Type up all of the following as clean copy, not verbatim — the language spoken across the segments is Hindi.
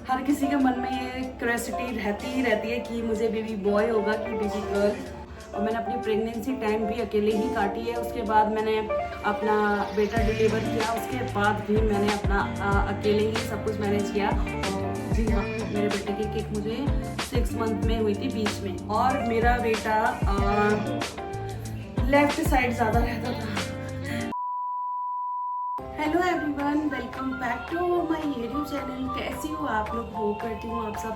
हर किसी के मन में ये क्यूरियोसिटी रहती ही रहती है कि मुझे बेबी बॉय होगा कि बेबी गर्ल। और मैंने अपनी प्रेगनेंसी टाइम भी अकेले ही काटी है। उसके बाद मैंने अपना बेटा डिलीवर किया, उसके बाद भी मैंने अपना अकेले ही सब कुछ मैनेज किया। और जी हाँ, मेरे बेटे की किक मुझे 6 मंथ में हुई थी बीच में। और मेरा बेटा लेफ्ट साइड ज़्यादा रहता था। Hello everyone, welcome back to my YouTube channel. कैसी हो आप लोग? होप करती हूँ आप सब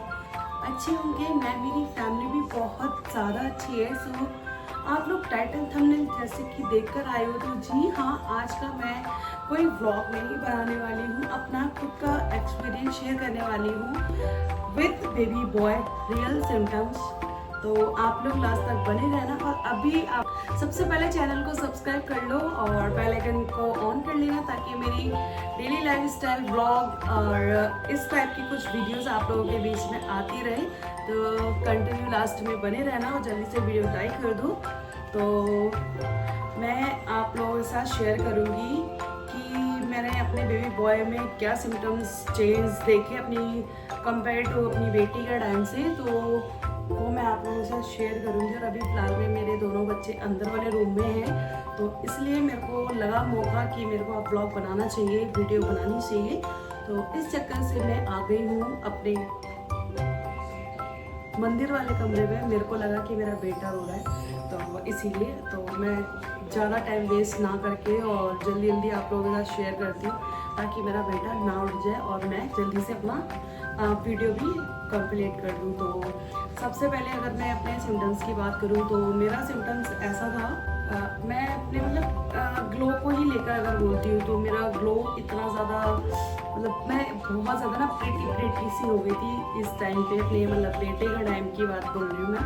अच्छे होंगे। मेरी फैमिली भी बहुत ज़्यादा अच्छी है। सो आप लोग टाइटल थंबनेल जैसे कि देखकर आए हो, तो जी हाँ, आज का मैं कोई व्लॉग नहीं बनाने वाली हूँ, अपना खुद का एक्सपीरियंस शेयर करने वाली हूँ with baby boy real symptoms. तो आप लोग लास्ट तक बने रहना। और अभी आप सबसे पहले चैनल को सब्सक्राइब कर लो और बेल आइकन को ऑन कर लेना, ताकि मेरी डेली लाइफस्टाइल व्लॉग और इस टाइप की कुछ वीडियोस आप लोगों के बीच में आती रहे। तो कंटिन्यू लास्ट में बने रहना और जल्दी से वीडियो लाइक कर दो। तो मैं आप लोगों के साथ शेयर करूँगी कि मैंने अपने बेबी बॉय में क्या सिम्टम्स चेंज देखे अपनी कंपेयर टू अपनी बेटी का टाइम से। तो वो मैं आप लोगों के साथ शेयर करूँगी। और अभी फ़िलहाल में मेरे दोनों बच्चे अंदर वाले रूम में हैं, तो इसलिए मेरे को लगा मौका कि मेरे को अब ब्लॉग बनाना चाहिए, वीडियो बनानी चाहिए। तो इस चक्कर से मैं आ गई हूँ अपने मंदिर वाले कमरे में। मेरे को लगा कि मेरा बेटा रो रहा है, तो इसीलिए तो मैं ज़्यादा टाइम वेस्ट ना करके और जल्दी जल्दी आप लोगों के साथ शेयर करती हूँ, ताकि मेरा बेटा ना उठ जाए और मैं जल्दी से अपना वीडियो भी कंप्लीट कर दूँ। तो सबसे पहले अगर मैं अपने सिम्टम्स की बात करूँ, तो मेरा सिम्टम्स ऐसा था, मैं अपने ग्लो को ही लेकर अगर बोलती हूँ, तो मेरा ग्लो इतना ज़्यादा मैं बहुत ज़्यादा ना प्रेटी सी हो गई थी इस टाइम पे। अपने बेटे का टाइम की बात बोल रही हूँ मैं,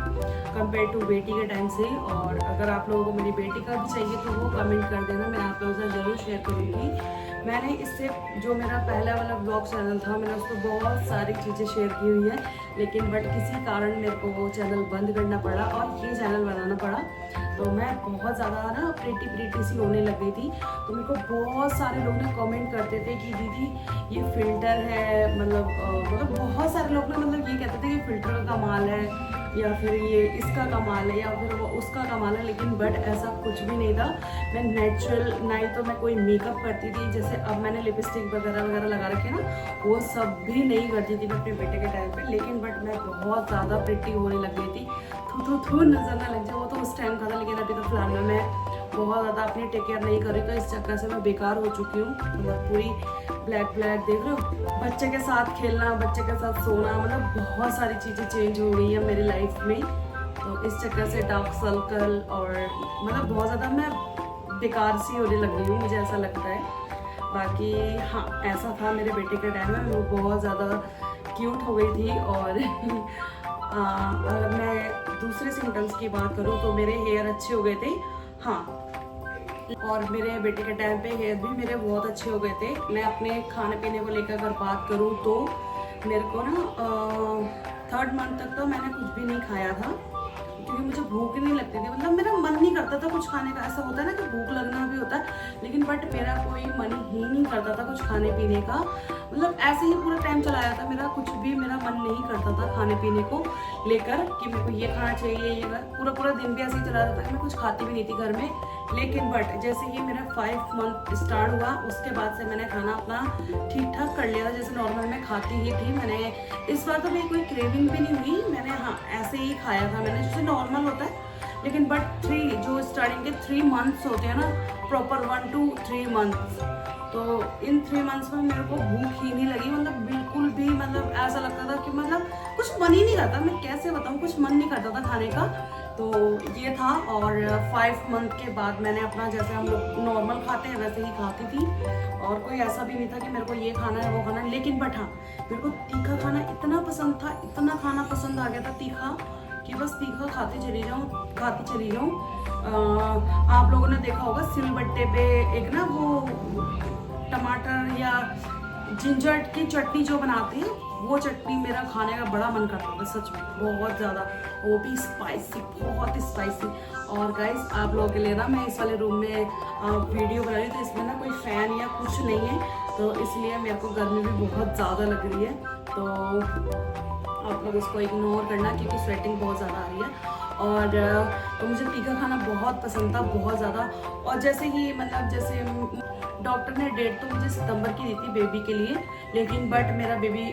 कंपेयर टू बेटी के टाइम से। और अगर आप लोगों को मेरी बेटी का भी चाहिए तो वो कमेंट कर देना, मैं आप लोगों से ज़रूर शेयर करूँगी। मैंने इससे जो मेरा पहला वाला ब्लॉग चैनल था, मैंने उसको बहुत सारी चीज़ें शेयर की हुई है, लेकिन बट किसी कारण मेरे को वो चैनल बंद करना पड़ा और ये चैनल बनाना पड़ा। तो मैं बहुत ज़्यादा ना प्रेटी सी होने लग गई थी। तो मेरे को बहुत सारे लोग ना कमेंट करते थे कि दीदी ये फ़िल्टर है, बहुत सारे लोग ना ये कहते थे कि फ़िल्टर का कमाल है, या फिर ये इसका कमाल है, या फिर वो उसका कमाल है। लेकिन बट ऐसा कुछ भी नहीं था। मैं नेचुरल, ना ही तो मैं कोई मेकअप करती थी, जैसे अब मैंने लिपस्टिक वगैरह लगा रखे ना, वो सब भी नहीं करती थी मैं अपने बेटे के टाइम पे। लेकिन बट मैं बहुत ज़्यादा प्रिटी होने लग गई थी। थू नज़र ना लग जाए, वो तो उस टाइम का था। लेकिन अभी तो फिलहाल में मैं बहुत ज़्यादा अपनी टेक केयर नहीं कर रही, तो इस चक्कर से मैं बेकार हो चुकी हूँ। पूरी ब्लैक देख रहे हो, बच्चे के साथ खेलना, बच्चे के साथ सोना, बहुत सारी चीज़ें चेंज हो गई हैं मेरी लाइफ में। तो इस चक्कर से डार्क सर्कल और बहुत ज़्यादा मैं बेकार सी होने लग गई हूँ, मुझे ऐसा लगता है। बाकी हाँ, ऐसा था मेरे बेटे के टाइम में, वो बहुत ज़्यादा क्यूट हो गई थी। और अगर मैं दूसरे सिम्टम्स की बात करूँ, तो मेरे हेयर अच्छे हो गए थे। हाँ, और मेरे बेटे के टाइम पे हेयर भी मेरे बहुत अच्छे हो गए थे। मैं अपने खाने पीने को लेकर अगर बात करूँ, तो मेरे को ना 3rd मंथ तक तो मैंने कुछ भी नहीं खाया था, क्योंकि मुझे भूख नहीं लगती थी। मेरा मन नहीं करता था कुछ खाने का। ऐसा होता है ना कि भूख लगना भी होता है, लेकिन बट मेरा कोई मन ही नहीं करता था कुछ खाने पीने का। ऐसे ही पूरा टाइम चला जाता मेरा, कुछ भी मेरा मन नहीं करता था खाने पीने को लेकर कि मेरे को ये खाना चाहिए, ये पूरा दिन भी ऐसे ही चला जाता है। मैं कुछ खाती भी नहीं थी घर में। लेकिन बट जैसे ही मेरा 5 मंथ स्टार्ट हुआ, उसके बाद से मैंने खाना अपना ठीक ठाक कर लिया था, जैसे नॉर्मल मैं खाती ही थी। मैंने इस बार तो मेरी कोई क्रेविंग भी नहीं हुई, मैंने हाँ ऐसे ही खाया था मैंने, जैसे नॉर्मल होता है। लेकिन बट जो स्टार्टिंग के 3 मंथ्स होते हैं ना, प्रॉपर 1 to 3 मंथ्स, तो इन 3 मंथ्स में मेरे को भूख ही नहीं लगी। बिल्कुल भी ऐसा लगता था कि कुछ मन ही नहीं करता। मैं कैसे बताऊँ, कुछ मन नहीं करता था खाने का। तो ये था। और 5 मंथ के बाद मैंने अपना, जैसे हम लोग नॉर्मल खाते हैं वैसे ही खाती थी, और कोई ऐसा भी नहीं था कि मेरे को ये खाना है वो खाना है। लेकिन बट हाँ, मेरे को तीखा खाना इतना पसंद था, इतना खाना पसंद आ गया था तीखा, कि बस तीखा खाती चली जाऊँ। आप लोगों ने देखा होगा सिलबट्टे पे एक ना वो टमाटर या जिंजर की चटनी जो बनाते हैं, वो चटनी मेरा खाने का बड़ा मन करता था सच में, बहुत ज़्यादा, वो भी स्पाइसी, बहुत स्पाइसी। और गाइस आप लोगों के लिए ना मैं इस वाले रूम में वीडियो बना रही हूँ, तो इसमें ना कोई फ़ैन या कुछ नहीं है, तो इसलिए मेरे को गर्मी भी बहुत ज़्यादा लग रही है। तो आप लोग इसको इग्नोर करना क्योंकि स्वेटिंग बहुत ज़्यादा आ रही है। और तो मुझे तीखा खाना बहुत पसंद था, बहुत ज़्यादा। और जैसे ही मतलब जैसे डॉक्टर ने डेट तो मुझे सितंबर की दी थी बेबी के लिए, लेकिन बट मेरा बेबी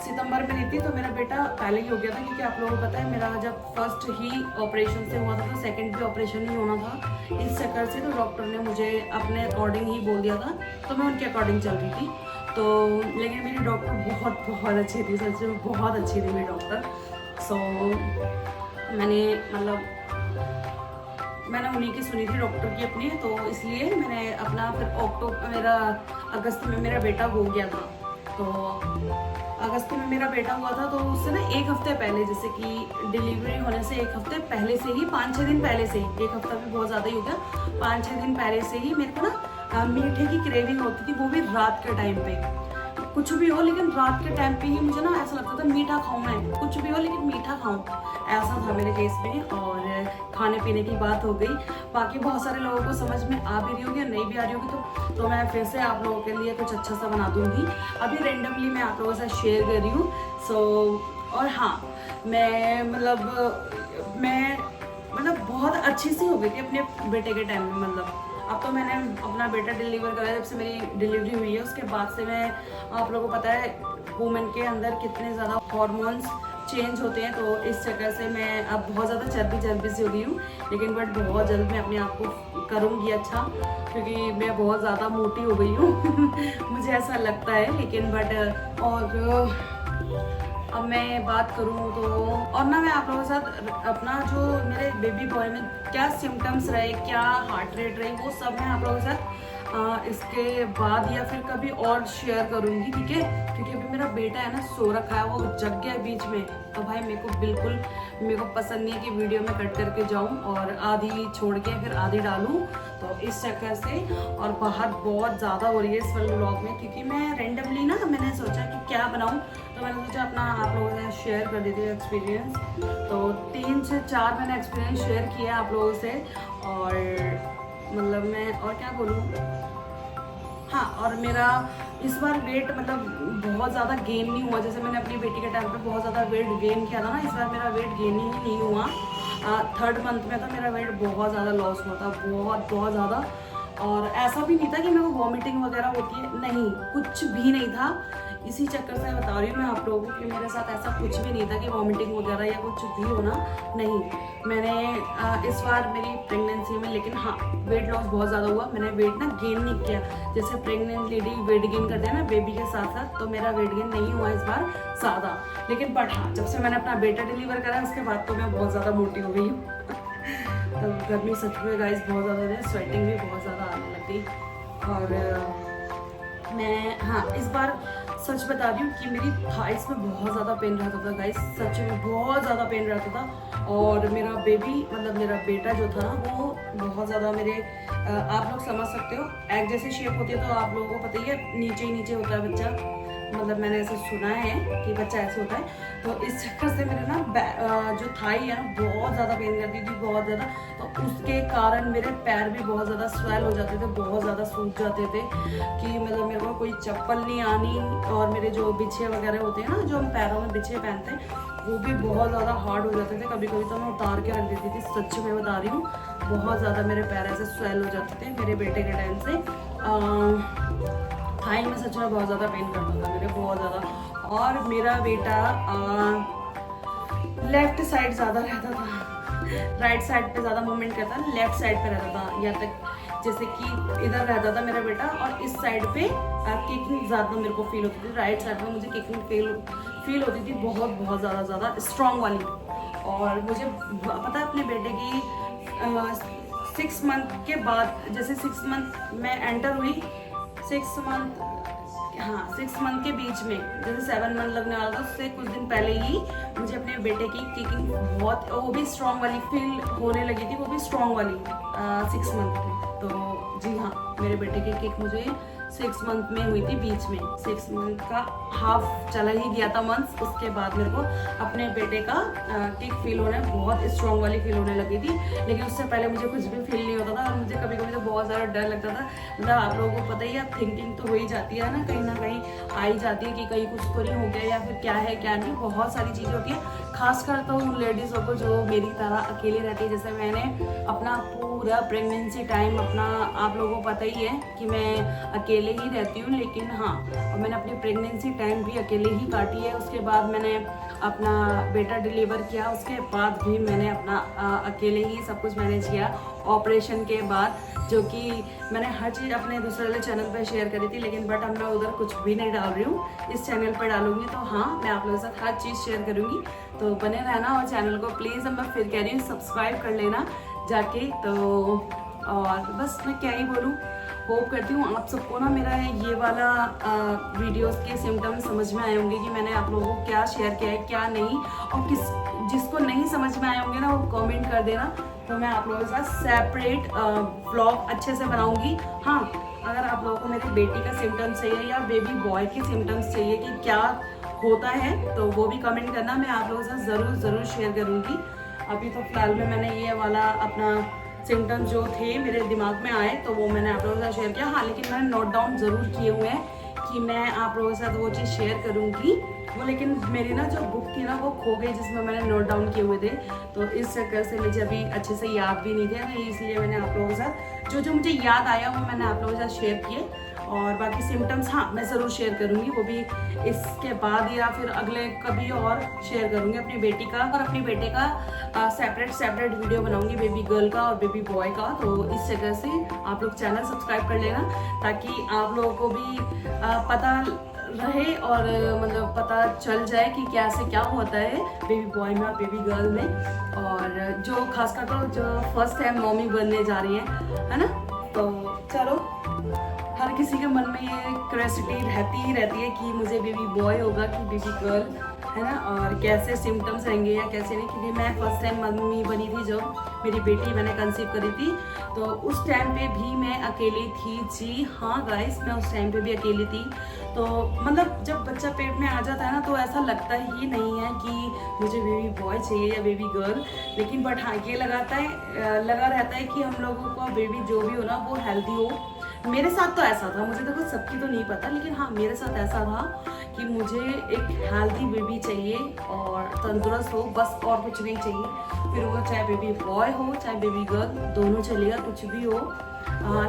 सितंबर में दी थी तो मेरा बेटा पहले ही हो गया था, क्योंकि आप लोगों को पता है मेरा जब फर्स्ट ही ऑपरेशन से हुआ था तो सेकंड भी ऑपरेशन ही होना था। इस चक्कर से तो डॉक्टर ने मुझे अपने अकॉर्डिंग ही बोल दिया था, तो मैं उनके अकॉर्डिंग चल रही थी। तो लेकिन मेरी डॉक्टर बहुत अच्छी थी, सच में बहुत अच्छी थी मेरी डॉक्टर। सो मैंने उन्हीं की सुनी थी डॉक्टर की अपनी, तो इसलिए मैंने अपना फिर मेरा अगस्त में मेरा बेटा हो गया था। तो अगस्त में मेरा बेटा हुआ था, तो उससे ना एक हफ्ते पहले, जैसे कि डिलीवरी होने से एक हफ्ते पहले से ही, 5-6 दिन पहले से ही, एक हफ्ता भी बहुत ज़्यादा ही हो गया, 5-6 दिन पहले से ही मेरे को ना मीठे की क्रेविंग होती थी, वो भी रात के टाइम पे। कुछ भी हो लेकिन रात के टाइम पे ही मुझे ना ऐसा लगता था मीठा खाऊं, मैं कुछ भी हो लेकिन मीठा खाऊं, ऐसा था मेरे केस में। और खाने पीने की बात हो गई, बाकी बहुत सारे लोगों को समझ में आ भी रही होगी और नहीं भी आ रही होगी, तो मैं फिर से आप लोगों के लिए कुछ अच्छा सा बना दूंगी। अभी रेंडमली मैं आप लोगों के साथ शेयर कर रही हूँ। और हाँ, मैं बहुत अच्छी सी हो गई थी अपने बेटे के टाइम में। मतलब अब तो मैंने अपना बेटा डिलीवर कराया, जब से मेरी डिलीवरी हुई है उसके बाद से मैं, आप लोगों को पता है वुमेन के अंदर कितने ज़्यादा हार्मोन्स चेंज होते हैं, तो इस चक्कर से मैं अब बहुत ज़्यादा चर्बी सी हो गई हूँ। लेकिन बट बहुत जल्द मैं अपने आप को करूँगी अच्छा, क्योंकि मैं बहुत ज़्यादा मोटी हो गई हूँ मुझे ऐसा लगता है। लेकिन बट और अब मैं बात करूँ तो, और ना मैं आप लोगों के साथ अपना जो मेरे बेबी बॉय में क्या सिम्टम्स रहे, क्या हार्ट रेट रही, वो सब मैं आप लोगों के साथ इसके बाद या फिर कभी और शेयर करूँगी, ठीक है। क्योंकि अभी मेरा बेटा है ना सो रखा है, वो जग गया बीच में, तो भाई मेरे को पसंद नहीं है कि वीडियो में कट करके जाऊँ और आधी छोड़ के फिर आधी डालूँ, तो इस चक्कर से। और बाहर बहुत ज़्यादा हो रही है इस वाले व्लॉग में, क्योंकि मैं रेंडमली ना मैंने सोचा कि क्या बनाऊँ, तो मैंने सोचा अपना आप लोगों से शेयर कर देती हूँ एक्सपीरियंस। तो 3 से 4 मैंने एक्सपीरियंस शेयर किया आप लोगों से। और मतलब मैं और क्या बोलूँ, हाँ, और मेरा इस बार वेट मतलब बहुत ज़्यादा गेन नहीं हुआ, जैसे मैंने अपनी बेटी के टाइम पे बहुत ज़्यादा वेट गेन किया था ना, इस बार मेरा वेट गेन ही नहीं हुआ। 3rd मंथ में तो मेरा वेट बहुत ज़्यादा लॉस हुआ था, बहुत ज़्यादा। और ऐसा भी नहीं था कि मेरे को वॉमिटिंग वगैरह होती है, नहीं, कुछ भी नहीं था। इसी चक्कर से बता रही हूँ मैं आप लोगों को कि मेरे साथ ऐसा कुछ भी नहीं था कि वॉमिटिंग वगैरह या कुछ भी होना, नहीं। मैंने इस बार मेरी प्रेगनेंसी में, लेकिन हाँ, वेट लॉस बहुत ज़्यादा हुआ, मैंने वेट ना गेन नहीं किया। जैसे प्रेग्नेंट लेडी वेट गेन करते हैं ना बेबी के साथ साथ, तो मेरा वेट गेन नहीं हुआ इस बार ज़्यादा। लेकिन बट हाँ, जब से मैंने अपना बेटा डिलीवर करा उसके बाद तो मैं बहुत ज़्यादा मोटी हो गई हूँ तो गर्मी सच में गाइस बहुत ज़्यादा है, स्वेटिंग भी बहुत ज़्यादा आने लग गई। और मैं हाँ, इस बार सच बता रही हूँ कि मेरी थाइस में बहुत ज़्यादा पेन रहता था गाइस, सच में बहुत ज़्यादा पेन रहता था। और मेरा बेबी मतलब मेरा बेटा जो था ना, वो बहुत ज़्यादा मेरे आप लोग समझ सकते हो, एग जैसी शेप होती है, तो आप लोगों को पता ही है नीचे ही नीचे होता है बच्चा, मतलब मैंने ऐसे सुना है कि बच्चा ऐसे होता है। तो इस चक्कर से मेरे ना जो थाई है ना बहुत ज़्यादा पेन करती थी, बहुत ज़्यादा। तो उसके कारण मेरे पैर भी बहुत ज़्यादा स्वेल हो जाते थे, बहुत ज़्यादा सूख जाते थे कि मतलब मेरे को कोई चप्पल नहीं आनी। और मेरे जो बिछे वगैरह होते हैं ना, जो हम पैरों में बिछे पहनते हैं, वो भी बहुत ज़्यादा हार्ड हो जाते थे। कभी कभी तो मैं उतार के रख देती थी, सच में बता रही हूँ, बहुत ज़्यादा मेरे पैर ऐसे स्वेल हो जाते थे मेरे बेटे के टाइम से। थाई में सच में बहुत ज़्यादा पेन करता था मेरे, बहुत ज़्यादा। और मेरा बेटा लेफ्ट साइड ज़्यादा रहता था, राइट साइड पे ज़्यादा मूवमेंट करता था, लेफ्ट साइड पे रहता था। या तक जैसे कि इधर रहता था मेरा बेटा और इस साइड पे किकिंग ज़्यादा मेरे को फील होती थी, राइट साइड में मुझे किकिंग फील होती थी बहुत ज़्यादा स्ट्रॉन्ग वाली। और मुझे पता है अपने बेटे की 6 मंथ के बाद, जैसे 6 मंथ में एंटर हुई, 6 मंथ के बीच में, जैसे 7 मंथ लगने वाला था, उससे कुछ दिन पहले ही मुझे अपने बेटे की किकिंग बहुत, वो भी स्ट्रॉन्ग वाली फील होने लगी थी, वो भी स्ट्रॉन्ग वाली 6 मंथ में। तो जी हाँ, मेरे बेटे की किक मुझे 6 मंथ में हुई थी, बीच में 6 मंथ का हाफ चला ही गया था मंथ। उसके बाद मेरे को अपने बेटे का किक फील होने, बहुत स्ट्रॉन्ग वाली फील होने लगी थी। लेकिन उससे पहले मुझे कुछ भी फील नहीं होता था और मुझे कभी कभी तो बहुत ज़्यादा डर लगता था। मतलब आप लोगों को पता ही है, थिंकिंग तो हो ही जाती है ना कहीं आ ही जाती है कि कहीं कुछ तो नहीं हो गया या फिर क्या है क्या नहीं, बहुत सारी चीज़ें होती है। खासकर तो उन लेडीज़ों को जो मेरी तरह अकेली रहती है। जैसे मैंने अपना पूरा प्रेगनेंसी टाइम अपना, आप लोगों को पता ही है कि मैं अकेले ही रहती हूँ, लेकिन हाँ, और मैंने अपनी प्रेगनेंसी टाइम भी अकेले ही काटी है। उसके बाद मैंने अपना बेटा डिलीवर किया, उसके बाद भी मैंने अपना अकेले ही सब कुछ मैनेज किया ऑपरेशन के बाद, जो कि मैंने हर चीज़ अपने दूसरे वाले चैनल पर शेयर करी थी। लेकिन बट अब मैं उधर कुछ भी नहीं डाल रही हूँ, इस चैनल पर डालूंगी। तो हाँ, मैं आप लोगों के साथ हर चीज़ शेयर करूँगी, तो बने रहना। और चैनल को प्लीज़, अब मैं फिर कह रही हूँ, सब्सक्राइब कर लेना जाके। तो और बस मैं क्या ही बोलूँ, होप करती हूँ आप सबको ना मेरा ये वाला वीडियोस के सिम्टम्स समझ में आए होंगे कि मैंने आप लोगों को क्या शेयर किया है क्या नहीं। और जिसको नहीं समझ में आए होंगे ना, वो कमेंट कर देना, तो मैं आप लोगों के साथ सेपरेट व्लॉग अच्छे से बनाऊंगी। हाँ, अगर आप लोगों को मेरी बेटी का सिम्टम्स चाहिए या बेबी बॉय के सिम्टम्स चाहिए कि क्या होता है, तो वो भी कमेंट करना, मैं आप लोगों के साथ ज़रूर शेयर करूँगी। अभी तो फिलहाल में मैंने ये वाला अपना सिम्टम्स जो थे मेरे दिमाग में आए, तो वो मैंने आप लोगों के साथ शेयर किया। हाँ, लेकिन मैंने नोट डाउन ज़रूर किए हुए हैं कि मैं आप लोगों के साथ वो चीज़ शेयर करूँगी वो। लेकिन मेरी ना जो बुक थी ना, वो खो गई जिसमें मैंने नोट डाउन किए हुए थे, तो इस चक्कर से मुझे अभी अच्छे से याद भी नहीं थे, इसलिए मैंने आप लोगों के साथ जो मुझे याद आया वो मैंने आप लोगों के साथ शेयर किए। और बाकी सिम्टम्स हाँ मैं ज़रूर शेयर करूँगी, वो भी इसके बाद या फिर अगले कभी और शेयर करूँगी अपनी बेटी का और अपने बेटे का सेपरेट वीडियो बनाऊँगी, बेबी गर्ल का और बेबी बॉय का। तो इस जगह से आप लोग चैनल सब्सक्राइब कर लेना, ताकि आप लोगों को भी पता रहे और मतलब पता चल जाए कि कैसे क्या होता है बेबी बॉय में और बेबी गर्ल में। और जो खासकर तो जो फर्स्ट टाइम मम्मी बनने जा रही है ना, तो चलो, हर किसी के मन में ये क्यूरियोसिटी रहती है कि मुझे बेबी बॉय होगा कि बेबी गर्ल, है ना, और कैसे सिम्टम्स रहेंगे या कैसे नहीं। क्योंकि मैं फर्स्ट टाइम मम्मी बनी थी जब मेरी बेटी मैंने कंसीव करी थी, तो उस टाइम पे भी मैं अकेली थी। जी हाँ गाइस, मैं उस टाइम पे भी अकेली थी। तो मतलब जब बच्चा पेट में आ जाता है ना, तो ऐसा लगता ही नहीं है कि मुझे बेबी बॉय चाहिए या बेबी गर्ल। लेकिन बट हाँ, ये लगा रहता है कि हम लोगों को बेबी जो भी हो ना, वो हेल्दी हो। मेरे साथ तो ऐसा था, मुझे देखो सबकी तो नहीं पता, लेकिन हाँ मेरे साथ ऐसा था कि मुझे एक हेल्दी बेबी चाहिए और तंदुरुस्त हो, बस और कुछ नहीं चाहिए। फिर वो चाहे बेबी बॉय हो चाहे बेबी गर्ल, दोनों चलेगा, कुछ भी हो।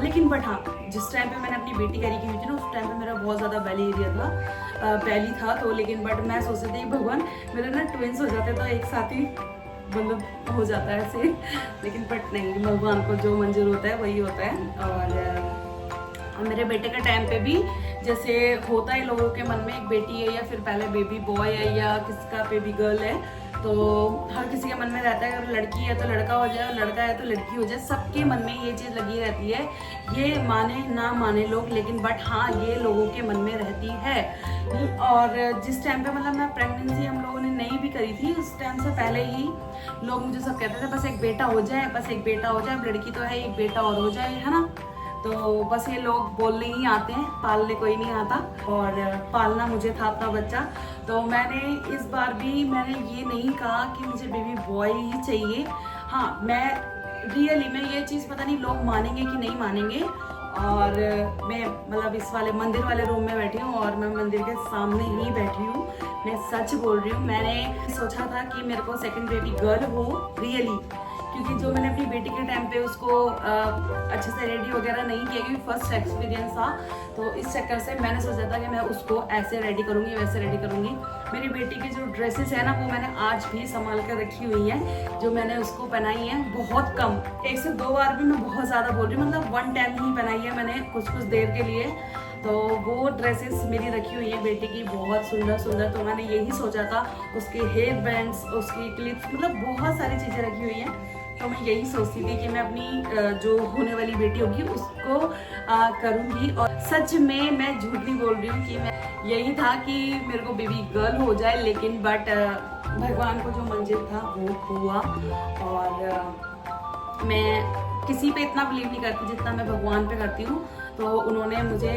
लेकिन बट हाँ, जिस टाइम पे मैंने अपनी बेटी कैरी की हुई थी ना, उस टाइम पे मेरा बहुत ज़्यादा बेली एरिया था, बेली था। तो लेकिन बट मैं सोचती थी भगवान मेरे ना ट्विंस हो जाते तो एक साथ ही मतलब हो जाता है ऐसे। लेकिन बट नहीं, भगवान को जो मंजूर होता है वही होता है। और मेरे बेटे के टाइम पे भी जैसे होता है लोगों के मन में, एक बेटी है या फिर पहले बेबी बॉय है या किसका बेबी गर्ल है, तो हर किसी के मन में रहता है अगर लड़की है तो लड़का हो जाए, लड़का है तो लड़की हो जाए। सबके मन में ये चीज़ लगी रहती है, ये माने ना माने लोग, लेकिन बट हाँ ये लोगों के मन में रहती है। और जिस टाइम पे मतलब मैं प्रेगनेंसी हम लोगों ने नहीं भी करी थी, उस टाइम से पहले ही लोग मुझे सब कहते थे बस एक बेटा हो जाए, बस एक बेटा हो जाए, लड़की तो है एक बेटा और हो जाए, है ना। तो बस ये लोग बोलने ही आते हैं, पालने कोई नहीं आता। और पालना मुझे था अपना बच्चा। तो मैंने इस बार भी मैंने ये नहीं कहा कि मुझे बेबी बॉय ही चाहिए। हाँ, मैं रियली में ये चीज़ पता नहीं लोग मानेंगे कि नहीं मानेंगे। और मैं मतलब इस वाले मंदिर वाले रूम में बैठी हूँ और मैं मंदिर के सामने ही बैठी हूँ, मैं सच बोल रही हूँ। मैंने सोचा था कि मेरे को सेकंड बेबी गर्ल हो रियली, क्योंकि जो मैंने अपनी बेटी के टाइम पे उसको अच्छे से रेडी वगैरह नहीं किया, क्योंकि फर्स्ट एक्सपीरियंस था। तो इस चक्कर से मैंने सोचा था कि मैं उसको ऐसे रेडी करूँगी वैसे रेडी करूँगी। मेरी बेटी की जो ड्रेसेस है ना, वो मैंने आज भी संभाल कर रखी हुई है, जो मैंने उसको पहनाई है बहुत कम, 1 से 2 बार भी, मैं बहुत ज़्यादा बोल रही हूँ, मतलब 1 टाइम ही पहनाई है मैंने कुछ देर के लिए। तो वो ड्रेसेस मेरी रखी हुई है बेटी की, बहुत सुंदर। तो मैंने यही सोचा था, उसके हेयर बैंड्स, उसकी क्लिप्स, मतलब बहुत सारी चीज़ें रखी हुई हैं। तो मैं यही सोचती थी कि मैं अपनी जो होने वाली बेटी होगी उसको करूँगी। और सच में मैं झूठ नहीं बोल रही हूँ कि मैं यही था कि मेरे को बेबी गर्ल हो जाए, लेकिन बट भगवान को जो मंजिल था वो हुआ। और मैं किसी पे इतना बिलीव नहीं करती जितना मैं भगवान पे करती हूँ। तो उन्होंने मुझे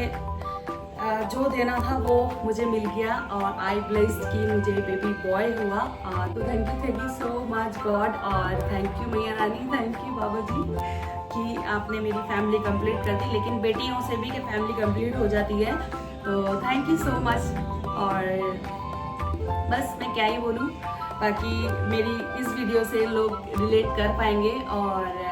जो देना था वो मुझे मिल गया और आई ब्लेस्ड कि मुझे बेबी बॉय हुआ। तो thank you so much God, और थैंक यू मैया रानी, थैंक यू बाबा जी कि आपने मेरी फैमिली कंप्लीट कर दी। लेकिन बेटियों से भी कि फैमिली कंप्लीट हो जाती है, तो थैंक यू सो मच। और बस मैं क्या ही बोलूँ, बाकी मेरी इस वीडियो से लोग रिलेट कर पाएंगे। और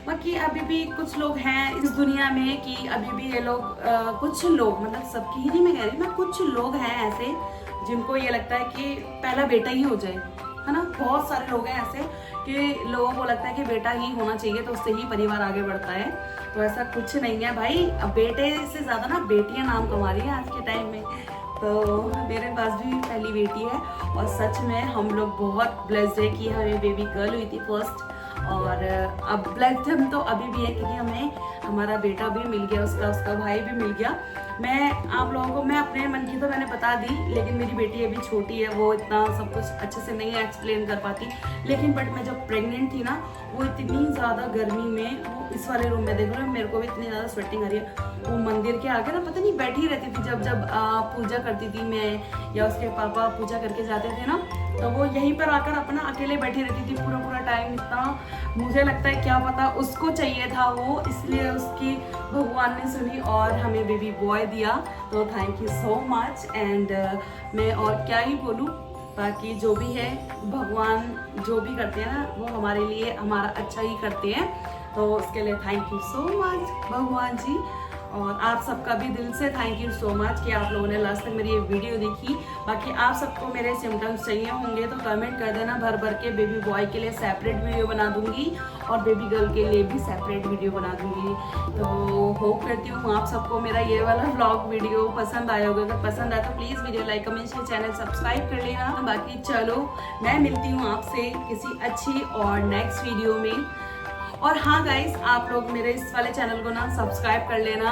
बाकी अभी भी कुछ लोग हैं इस दुनिया में कि अभी भी ये लोग कुछ लोग, मतलब सबकी ही नहीं मैं कह रही, मैं कुछ लोग हैं ऐसे जिनको ये लगता है कि पहला बेटा ही हो जाए, है ना। बहुत सारे लोग हैं ऐसे कि लोगों को लगता है कि बेटा ही होना चाहिए तो उससे ही परिवार आगे बढ़ता है। तो ऐसा कुछ नहीं है भाई, बेटे से ज़्यादा ना बेटियाँ नाम कमा रही हैं आज के टाइम में। तो मेरे पास भी पहली बेटी है और सच में हम लोग बहुत ब्लेस्ड है कि हमें बेबी गर्ल हुई थी फर्स्ट। और अब ब्लेस्ड हम तो अभी भी है क्योंकि हमें हमारा बेटा भी मिल गया, उसका भाई भी मिल गया। मैं आप लोगों को, मैं अपने मन की तो मैंने बता दी, लेकिन मेरी बेटी अभी छोटी है, वो इतना सब कुछ अच्छे से नहीं एक्सप्लेन कर पाती। लेकिन बट मैं जब प्रेग्नेंट थी ना, वो इतनी ज़्यादा गर्मी में, वो इस वाले रूम में देख रहे हो, मेरे को भी इतनी ज़्यादा स्वेटिंग आ रही है। वो मंदिर के आगे ना पता नहीं बैठी रहती थी, जब पूजा करती थी मैं या उसके पापा पूजा करके जाते थे ना, तो वो यहीं पर आकर अपना अकेले बैठी रहती थी पूरा टाइम। इतना मुझे लगता है क्या पता उसको चाहिए था वो, इसलिए उसकी भगवान ने सुनी और हमें बेबी बॉय दिया। तो thank you so much. And मैं और क्या ही बोलूँ, बाकी जो भी है भगवान जो भी करते हैं ना वो हमारे लिए हमारा अच्छा ही करते हैं। तो उसके लिए थैंक यू सो मच भगवान जी। और आप सबका भी दिल से थैंक यू सो मच कि आप लोगों ने लास्ट तक मेरी ये वीडियो देखी। बाकी आप सबको मेरे सिम्टम्स चाहिए होंगे तो कमेंट कर देना, भर के बेबी बॉय के लिए सेपरेट वीडियो बना दूंगी और बेबी गर्ल के लिए भी सेपरेट वीडियो बना दूंगी। तो होप करती हूँ आप सबको मेरा ये वाला व्लॉग वीडियो पसंद आया होगा। अगर पसंद आया तो please video like comment share, channel subscribe कर लेना। बाकी चलो मैं मिलती हूँ आपसे किसी अच्छी और नेक्स्ट वीडियो में। और हाँ गाइस, आप लोग मेरे इस वाले चैनल को ना सब्सक्राइब कर लेना,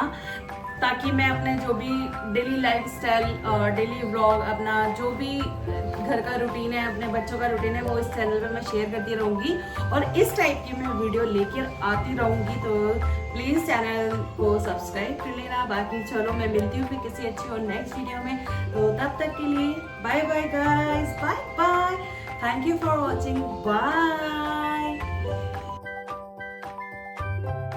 ताकि मैं अपने जो भी डेली लाइफस्टाइल और डेली व्लॉग, अपना जो भी घर का रूटीन है, अपने बच्चों का रूटीन है, वो इस चैनल पे मैं शेयर करती रहूँगी और इस टाइप की मैं वीडियो लेकर आती रहूँगी। तो प्लीज़ चैनल को सब्सक्राइब कर लेना। बाकी चलो मैं मिलती हूँ फिर किसी अच्छी और नेक्स्ट वीडियो में। तो तब तक के लिए bye bye guys, bye bye, thank you for watching, bye.